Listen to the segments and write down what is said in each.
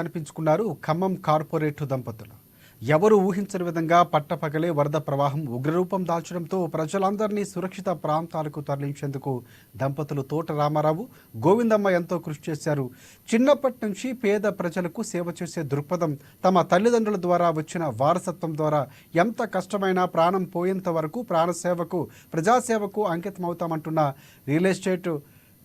అనిపించుకున్నారు Khammam corporate దంపతులు. ఎవరు ఊహించని విధంగా పట్టపగలే వరద ప్రవాహం ఉగ్రరూపం దాల్చడంతో ప్రజలందరినీ సురక్షిత ప్రాంతాలకు తరలించేందుకు దంపతులు తోట రామారావు, గోవిందమ్మ ఎంతో కృషి చేశారు. చిన్నప్పటి నుంచి పేద ప్రజలకు సేవ చేసే దృక్పథం తమ తల్లిదండ్రుల ద్వారా వచ్చిన వారసత్వం ద్వారా ఎంత కష్టమైనా ప్రాణం పోయేంత వరకు ప్రాణసేవకు, ప్రజాసేవకు అంకితమవుతామంటున్న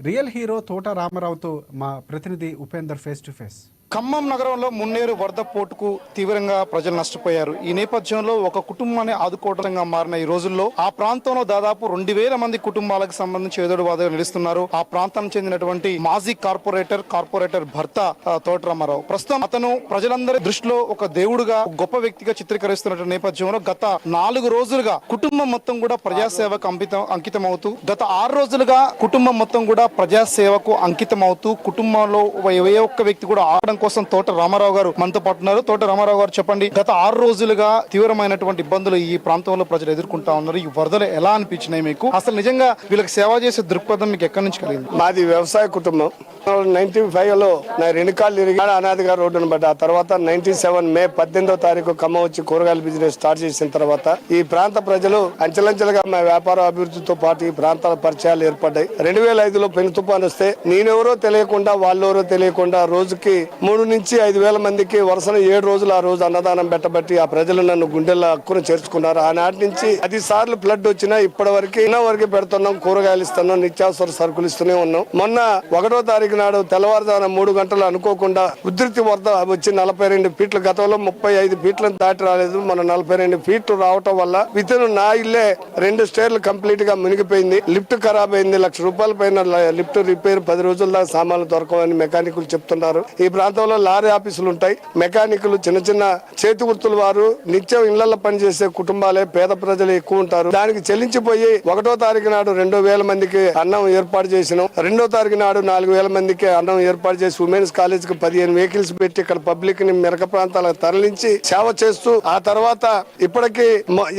రియల్ హీరో తోట రామారావుతో మా ప్రతినిధి Upender face to face. Khammam నగరంలో మున్నేరు వరద పోటుకు తీవ్రంగా ప్రజలు నష్టపోయారు. ఈ నేపథ్యంలో ఒక కుటుంబాన్ని ఆదుకోవడంగా మారిన ఈ రోజుల్లో ఆ ప్రాంతంలో దాదాపు 2000 మంది కుటుంబాలకు సంబంధించి ఎదురు వాదగా నిలుస్తున్నారు. ఆ ప్రాంతానికి చెందినటువంటి మాజీ కార్పొరేటర్ భర్త తోట రామారావు ప్రస్తుతం అతను ప్రజలందరి దృష్టిలో ఒక దేవుడుగా, గొప్ప వ్యక్తిగా చిత్రీకరిస్తున్న నేపథ్యంలో గత 4 రోజులుగా కుటుంబం మొత్తం కూడా ప్రజాసేవకు అంకితం అవుతూ, గత 6 రోజులుగా కుటుంబం మొత్తం కూడా ప్రజాసేవకు అంకితం అవుతూ, కుటుంబంలో ఏ ఒక్క వ్యక్తి కూడా ఆడడం కోసం తోట రామారావు గారు మనతో పాటు ఉన్నారు. తోట రామారావు గారు, చెప్పండి, గత 6 రోజులుగా తీవ్రమైనటువంటి ఇబ్బందులు ఈ ప్రాంతంలో ప్రజలు ఎదుర్కొంటా ఉన్నారు. ఈ వరదలు ఎలా అనిపించినాయి మీకు? అసలు నిజంగా వీళ్ళకి సేవ చేసే దృక్పథం మీకు ఎక్కడి నుంచి కలిగింది? మాది వ్యవసాయ కుటుంబం. 95 లో నా 2 కాళ్ళు ఇరిగి అనాదిగా రోడ్డును పడ్డా. ఆ తర్వాత 97 మే 18వ తారీఖు ఖమ్మం వచ్చి కూరగాయల బిజినెస్ స్టార్ట్ చేసిన తర్వాత ఈ ప్రాంత ప్రజలు అంచెలంచెలుగా మా వ్యాపార అభివృద్ధితో పాటు ఈ ప్రాంతాల పరిచయాలు ఏర్పడ్డాయి. 2005లో పెను తుఫాను వస్తే నేనెవరో తెలియకుండా, వాళ్ళెవరో తెలియకుండా రోజుకి 3 నుంచి 5,000 మందికి వరుసన 7 రోజులు ఆ రోజు అన్నదానం పెట్టబట్టి ఆ ప్రజలు నన్ను గుండెల్లో హక్కును చేర్చుకున్నారు. ఆనాటి నుంచి 10 సార్లు ఫ్లడ్ వచ్చినా ఇప్పటి వరకు పెడుతున్నాం, కూరగాయలు ఇస్తున్నాం, నిత్యావసర సరుకులు ఇస్తూనే ఉన్నాం. మొన్న 1వ తారీఖు నాడు తెల్లవారుజామున 3 గంటలు అనుకోకుండా ఉధృతి వరద వచ్చి 42 ఫీట్లు, గతంలో 35 ఫీట్లను దాటి రాలేదు. మన 42 ఫీట్లు రావటం వల్ల వితిన్ నా ఇల్లే 2 స్టేర్లు కంప్లీట్ గా మునిగిపోయింది. లిఫ్ట్ ఖరాబ్ అయింది. ₹1,00,000 పైన లిఫ్ట్ రిపేర్, 10 రోజుల దాకా సామాన్లు దొరకవని మెకానికులు చెప్తున్నారు. ఈ ప్రాంతంలో లారీ ఆఫీసులు ఉంటాయి. మెకానికులు, చిన్న చిన్న చేతి వృత్తుల వారు, నిత్యం ఇళ్లలో పనిచేసే కుటుంబాలే, పేద ప్రజలు ఎక్కువ ఉంటారు. దానికి చెల్లించిపోయి 1వ తారీఖు నాడు 2,000 మందికి అన్నం ఏర్పాటు చేసినాం. 2వ తారీఖు నాడు 4,000 మందికి అన్నం ఏర్పాటు చేసి ఉమెన్స్ కాలేజ్ కి 15 వెహికల్స్ పెట్టి ఇక్కడ పబ్లిక్ ని మెరక ప్రాంతాలకు తరలించి సేవ చేస్తూ, ఆ తర్వాత ఇప్పటికి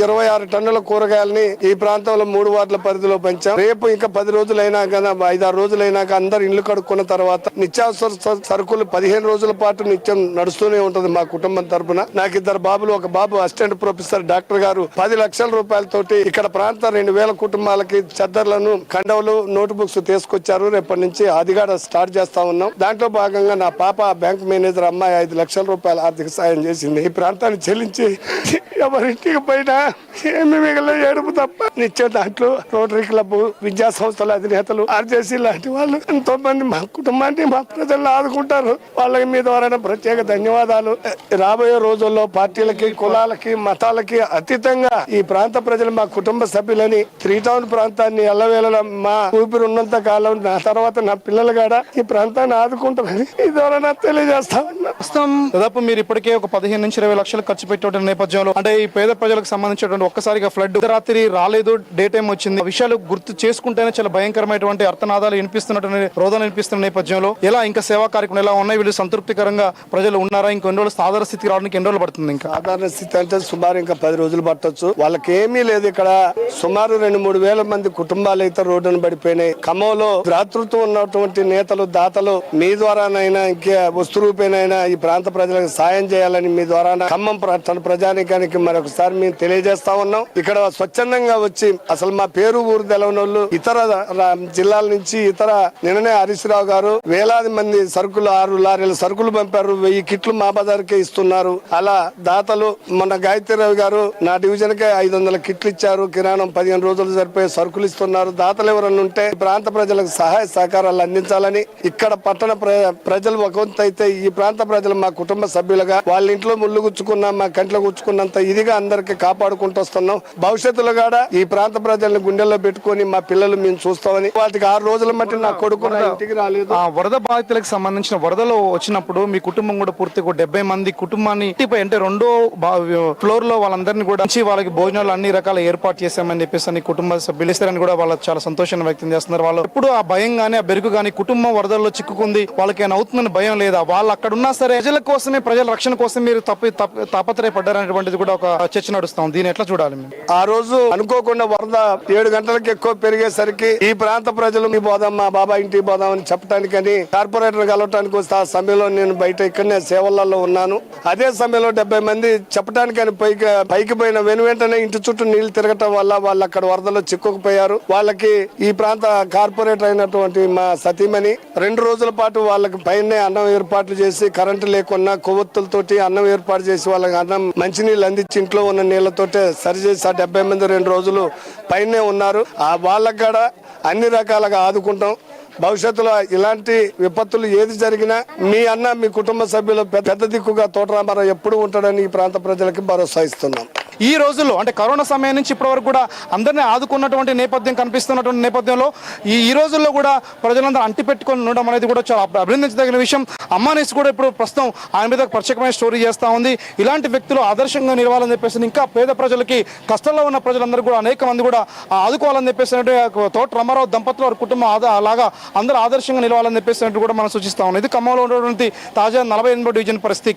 26 టన్నుల కూరగాయలని ఈ ప్రాంతంలో 3 వార్డుల పరిధిలో పంచాం. రేపు ఇంకా 10 రోజులైనాక, 5-6 రోజులైనాక అందరు ఇల్లు కడుక్కున్న తర్వాత నిత్యావసర సరుకులు 15 రోజుల పాటు నిత్యం నడుస్తూనే ఉంటుంది మా కుటుంబం తరపున. నాకు 2 బాబులు. ఒక బాబు అసిస్టెంట్ ప్రొఫెసర్, డాక్టర్ గారు 10 లక్షల రూపాయలతోటి ఇక్కడ ప్రాంత 2,000 కుటుంబాలకి చద్దర్లను, కండవలు, నోట్ బుక్స్ తీసుకొచ్చారు. రేపటి నుంచి అదిగాడ స్టార్ట్ చేస్తా ఉన్నాం. దాంట్లో భాగంగా నా పాప బ్యాంక్ మేనేజర్ అమ్మాయి 5 లక్షల రూపాయల ఆర్థిక సాయం చేసింది. ఈ ప్రాంతాన్ని చెల్లించి ఎవరింటికి పోయినా ఏమి మిగిలిన ఏడుపు తప్ప నిత్యం దాంట్లో రోటరీ క్లబ్, విద్యా సంస్థల అధినేతలు, ఆర్జేసీ లాంటి వాళ్ళు ఎంతో మంది మా కుటుంబాన్ని, మా ప్రజలను ఆదుకుంటారు. వాళ్ళకి మీ ద్వారా ప్రత్యేక ధన్యవాదాలు. రాబోయే రోజుల్లో పార్టీలకి, కులాలకి, మతాలకి అతీతంగా ఈ ప్రాంత ప్రజలు, మా కుటుంబ సభ్యులని, 3 టౌన్ ప్రాంతాన్ని ఎల్లవేళలా మా ఊపిరి ఉన్నంత కాలం నా తర్వాత నా పిల్లలు కూడా ఈ ప్రాంతాన్ని ఆదుకుంటారని ఈ ద్వారా తెలియజేస్తా ఉన్నా. ప్రస్తుతం దాదాపు మీరు ఇప్పటికే ఒక 15 నుంచి 20 లక్షలు ఖర్చు పెట్టే నేపథ్యంలో, అంటే ఈ పేద ప్రజలకు సంబంధించినటువంటి ఒక్కసారిగా ఫ్లడ్ రాత్రి రాలేదు, డే టైం వచ్చింది, విషయాలు గుర్తు చేసుకుంటేనే చాలా భయంకరమైనటువంటి అర్థనాదాలు రోదన వినిపిస్తున్న నేపథ్యంలో ఎలా ఇంకా సేవా కార్యక్రమం ఎలా ఉన్నాయి? వీళ్ళు సంతృప్తికరంగా ప్రజలు ఉన్నారా? ఇంకొన్ని రోజులు సాధారణ స్థితికి రావడానికి ఎన్ని రోజులు పడుతుంది? ఇంకా సాధారణ స్థితి అంటే సుమారు ఇంకా 10 రోజులు పట్టొచ్చు. వాళ్ళకి ఏమీ లేదు. ఇక్కడ సుమారు 2-3 వేల మంది కుటుంబాలు అయితే రోడ్డును పడిపోయినాయి. ఖమ్మంలో భ్రాతృత్వం ఉన్నటువంటి నేతలు, దాతలు మీ ద్వారానైనా, ఇంకా వస్తు రూపేనైనా ఈ ప్రాంత ప్రజలకు సాయం చేయాలని మీ ద్వారా ఖమ్మం ప్రజానికానికి మరొకసారి మేము తెలియజేస్తా ఉన్నాం. ఇక్కడ స్వచ్ఛందంగా వచ్చి అసలు మా పేరు ఊరు తెలవనోళ్ళు, ఇతర జిల్లాల నుంచి, నిన్ననే హరీశ్రావు గారు వేలాది మంది సరుకులు, 6 లారీల సరుకులు పంపారు. 1000 కిట్లు మా బజార్కే ఇస్తున్నారు. అలా దాతలు, మన గాయత్రిరావు గారు నా డివిజన్ కే 500 కిట్లు ఇచ్చారు. కిరాణం 15 రోజులు సరిపోయే సరుకులు ఇస్తున్నారు. దాతలు ఎవరన్నా ఉంటే ప్రాంత ప్రజలకు సహాయ సహకారాలు అందించాలని, ఇక్కడ పట్టణ ప్రజలు ఒక వంతు అయితే ఈ ప్రాంత ప్రజలు మా కుటుంబ సభ్యులుగా వాళ్ళ ఇంట్లో ముళ్ళు గుచ్చుకున్నా, మా కంట్లో గుచ్చుకున్నంత ఇదిగా అందరికి కాపాడుకుంటూ వస్తున్నాం. భవిష్యత్తులో కూడా ఈ ప్రాంత ప్రజల్ని గుండెల్లో పెట్టుకుని మా పిల్లలు మేము చూస్తామని. వాటికి 6 రోజుల మట్టి నా కొడుకు ఇంటికి రాలేదు. వరద బాధితులకు సంబంధించిన వరదలు వచ్చినప్పుడు మీ కుటుంబం కూడా పూర్తిగా 70 మంది కుటుంబాన్ని అంటే 2వ ఫ్లోర్ లో వాళ్ళందరినీ కూడా వాళ్ళకి భోజనాలు అన్ని రకాల ఏర్పాటు చేశామని చెప్పేసి కుటుంబ సభ్యులు ఇస్తారని కూడా వాళ్ళు చాలా సంతోషాన్ని వ్యక్తం చేస్తున్నారు. వాళ్ళు ఎప్పుడు ఆ భయం గానీ, ఆ బెరుకు గానీ, కుటుంబం వరదల్లో చిక్కుకుంది, వాళ్ళకి ఏమైనా అవుతుందని భయం లేదా? వాళ్ళు అక్కడ ఉన్నా సరే ప్రజల కోసమే, ప్రజల రక్షణ కోసం మీరు తాపత్రయపడ్డారనేటువంటిది కూడా ఒక చర్చ నడుస్తాం. దీన్ని ఎట్లా చూడాలి? ఆ రోజు అనుకోకుండా వరద 7 గంటలకు ఎక్కువ పెరిగేసరికి ఈ ప్రాంత ప్రజలు మీ పోదాం, మా బాబా ఇంటికి పోదాం అని చెప్పడానికని కార్పొరేటర్ కలవటానికి వస్తే ఆ సమయంలో నేను బయట ఇక్కడనే సేవలలో ఉన్నాను. అదే సమయంలో 70 మంది చెప్పడానికని పైకి పోయిన వెంటనే ఇంటి చుట్టూ నీళ్లు తిరగటం వల్ల వాళ్ళు అక్కడ వరదలో చిక్కుకుపోయారు. వాళ్ళకి ఈ ప్రాంత కార్పొరేటర్ అయినటువంటి మా సతీమణి 2 రోజుల పాటు వాళ్ళకి పైన అన్నం ఏర్పాట్లు చేసి, కరెంటు లేకున్నా కొవ్వొత్తులతోటి అన్నం ఏర్పాటు చేసి వాళ్ళకి అన్నం మంచినీళ్ళు అందించి ఇంట్లో ఉన్న నీళ్లతోటే సరిచేసి ఆ 70 మంది 2 రోజులు పైనే ఉన్నారు. ఆ వాళ్ళకి కూడా అన్ని రకాలుగా ఆదుకుంటాం. భవిష్యత్తులో ఇలాంటి విపత్తులు ఏది జరిగినా మీ కుటుంబ సభ్యులు పెద్ద దిక్కుగా తోటరామారావు ఎప్పుడు ఉంటాడని ఈ ప్రాంత ప్రజలకి భరోసా ఇస్తున్నాం. ఈ రోజుల్లో అంటే కరోనా సమయం నుంచి ఇప్పటి వరకు కూడా అందరినీ ఆదుకున్నటువంటి నేపథ్యం కనిపిస్తున్నటువంటి నేపథ్యంలో ఈ రోజుల్లో కూడా ప్రజలందరూ అంటిపెట్టుకొని ఉండడం అనేది కూడా చాలా అభినందించదగిన విషయం. అమ్మానేసి కూడా ఇప్పుడు ప్రస్తుతం ఆయన మీద ప్రత్యేకమైన స్టోరీ చేస్తూ ఉంది. ఇలాంటి వ్యక్తులు ఆదర్శంగా నిలవాలని చెప్పేసి, ఇంకా పేద ప్రజలకి కష్టంలో ఉన్న ప్రజలందరూ కూడా అనేక మంది కూడా ఆదుకోవాలని చెప్పేసి తోట రామారావు దంపతులు వారి కుటుంబం అలాగా అందరూ ఆదర్శంగా నిలవాలని చెప్పేసి కూడా మనం సూచిస్తా ఉన్నాం. ఇది ఖమ్మంలో ఉన్నటువంటి తాజా 48వ డివిజన్ పరిస్థితి.